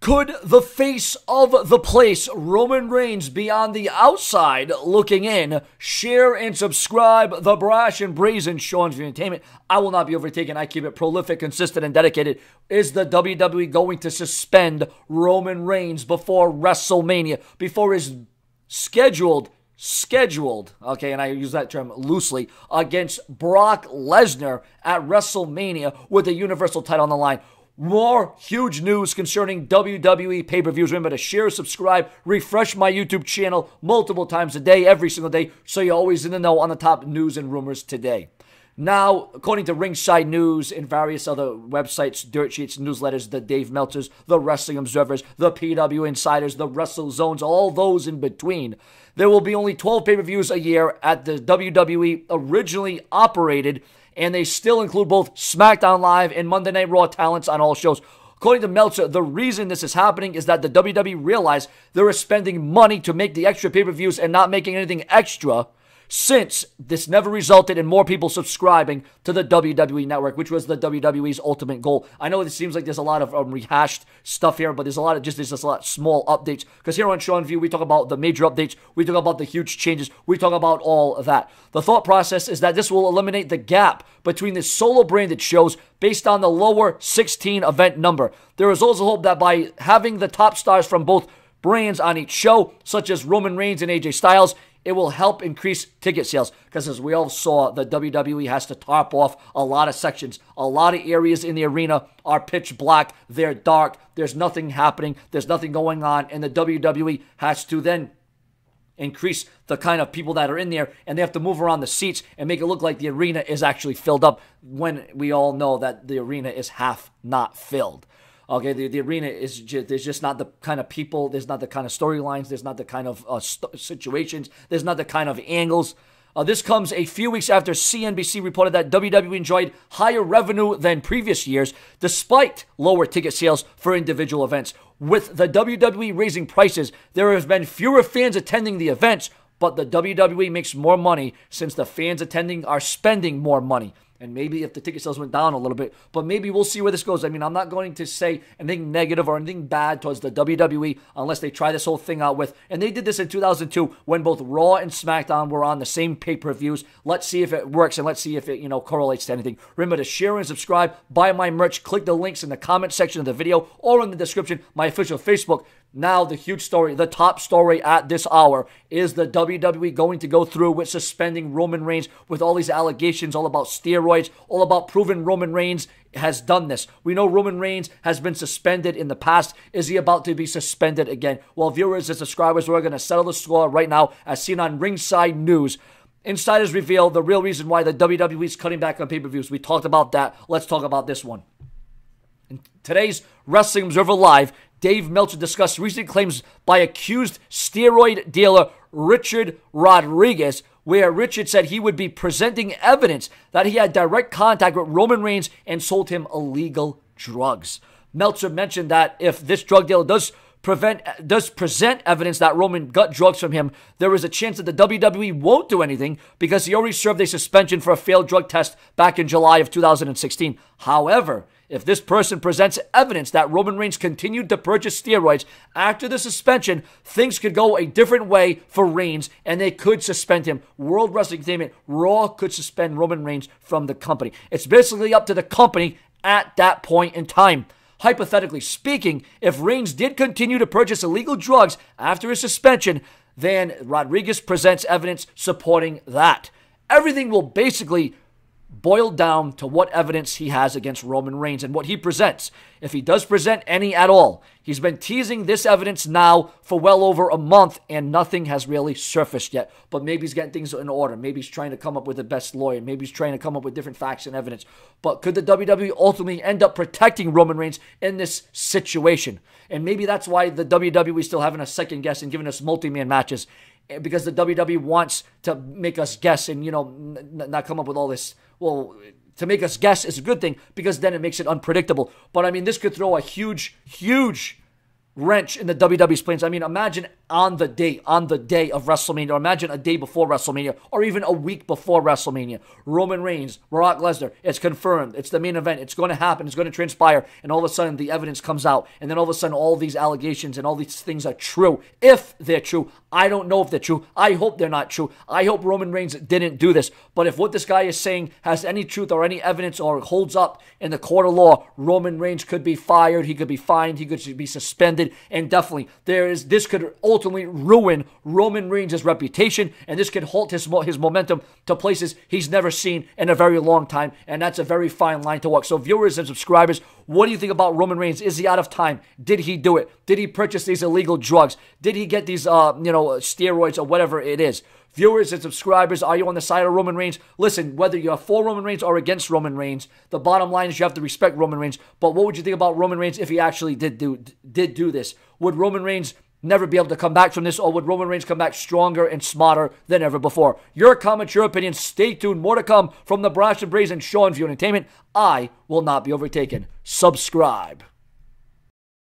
Could the face of the place, Roman Reigns, be on the outside looking in? Share and subscribe. The brash and brazen Sean's Entertainment. I will not be overtaken. I keep it prolific, consistent, and dedicated. Is the WWE going to suspend Roman Reigns before WrestleMania? Before his scheduled, okay, and I use that term loosely, against Brock Lesnar at WrestleMania with the Universal title on the line. More huge news concerning WWE pay-per-views. Remember to share, subscribe, refresh my YouTube channel multiple times a day, every single day, so you're always in the know on the top news and rumors today. Now, according to Ringside News and various other websites, dirt sheets, newsletters, the Dave Meltzers, the Wrestling Observers, the PW Insiders, the Wrestle Zones, all those in between, there will be only 12 pay-per-views a year at the WWE originally operated, and they still include both SmackDown Live and Monday Night Raw talents on all shows. According to Meltzer, the reason this is happening is that the WWE realized they were spending money to make the extra pay-per-views and not making anything extra, since this never resulted in more people subscribing to the WWE Network, which was the WWE's ultimate goal. I know it seems like there's a lot of rehashed stuff here, but there's a lot of small updates. Because here on Sean View, we talk about the major updates, we talk about the huge changes, we talk about all of that. The thought process is that this will eliminate the gap between the solo branded shows based on the lower 16 event number. There is also hope that by having the top stars from both brands on each show, such as Roman Reigns and AJ Styles, it will help increase ticket sales, because as we all saw, the WWE has to tarp off a lot of sections. A lot of areas in the arena are pitch black, they're dark, there's nothing happening, there's nothing going on, and the WWE has to then increase the kind of people that are in there, and they have to move around the seats and make it look like the arena is actually filled up, when we all know that the arena is half not filled. Okay, the arena is there's just not the kind of people, there's not the kind of storylines, there's not the kind of situations, there's not the kind of angles. This comes a few weeks after CNBC reported that WWE enjoyed higher revenue than previous years, despite lower ticket sales for individual events. With the WWE raising prices, there have been fewer fans attending the events, but the WWE makes more money since the fans attending are spending more money. And maybe if the ticket sales went down a little bit, but maybe we'll see where this goes. I mean, I'm not going to say anything negative or anything bad towards the WWE unless they try this whole thing out with. And they did this in 2002 when both Raw and SmackDown were on the same pay-per-views. Let's see if it works, and let's see if it, correlates to anything. Remember to share and subscribe, buy my merch, click the links in the comment section of the video or in the description, my official Facebook. Now, the huge story, the top story at this hour, is the WWE going to go through with suspending Roman Reigns with all these allegations, all about steroids, all about proving Roman Reigns has done this. We know Roman Reigns has been suspended in the past. Is he about to be suspended again? Well, viewers and subscribers, we're going to settle the score right now, as seen on Ringside News. Insiders reveal the real reason why the WWE is cutting back on pay-per-views. We talked about that. Let's talk about this one. In today's Wrestling Observer Live, Dave Meltzer discussed recent claims by accused steroid dealer Richard Rodriguez, where Richard said he would be presenting evidence that he had direct contact with Roman Reigns and sold him illegal drugs. Meltzer mentioned that if this drug dealer does present evidence that Roman got drugs from him, there is a chance that the WWE won't do anything because he already served a suspension for a failed drug test back in July of 2016. However, if this person presents evidence that Roman Reigns continued to purchase steroids after the suspension, things could go a different way for Reigns, and they could suspend him. World Wrestling Entertainment, Raw could suspend Roman Reigns from the company. It's basically up to the company at that point in time. Hypothetically speaking, if Reigns did continue to purchase illegal drugs after his suspension, then Rodriguez presents evidence supporting that. Everything will basically boil down to what evidence he has against Roman Reigns and what he presents. If he does present any at all, he's been teasing this evidence now for well over a month and nothing has really surfaced yet. But maybe he's getting things in order. Maybe he's trying to come up with the best lawyer. Maybe he's trying to come up with different facts and evidence. But could the WWE ultimately end up protecting Roman Reigns in this situation? And maybe that's why the WWE is still having a second guess and giving us multi-man matches, because the WWE wants to make us guess and, not come up with all this. Well, to make us guess is a good thing because then it makes it unpredictable. But, I mean, this could throw a huge, huge wrench in the WWE's plans. I mean, imagine on the day of WrestleMania, or imagine a day before WrestleMania, or even a week before WrestleMania. Roman Reigns, Brock Lesnar, it's confirmed. It's the main event. It's going to happen. It's going to transpire. And all of a sudden, the evidence comes out. And then all of a sudden, all these allegations and all these things are true. If they're true, I don't know if they're true. I hope they're not true. I hope Roman Reigns didn't do this. But if what this guy is saying has any truth or any evidence or holds up in the court of law, Roman Reigns could be fired. He could be fined. He could be suspended. And definitely, this could ultimately ruin Roman Reigns' reputation. And this could halt his momentum to places he's never seen in a very long time. And that's a very fine line to walk. So viewers and subscribers, what do you think about Roman Reigns? Is he out of time? Did he do it? Did he purchase these illegal drugs? Did he get these, steroids or whatever it is? Viewers and subscribers, are you on the side of Roman Reigns? Listen, whether you're for Roman Reigns or against Roman Reigns, the bottom line is you have to respect Roman Reigns. But what would you think about Roman Reigns if he actually did do this? Would Roman Reigns never be able to come back from this, or would Roman Reigns come back stronger and smarter than ever before? Your comments, your opinions, stay tuned. More to come from the Brash and Brazen Show on View Entertainment. I will not be overtaken. Subscribe.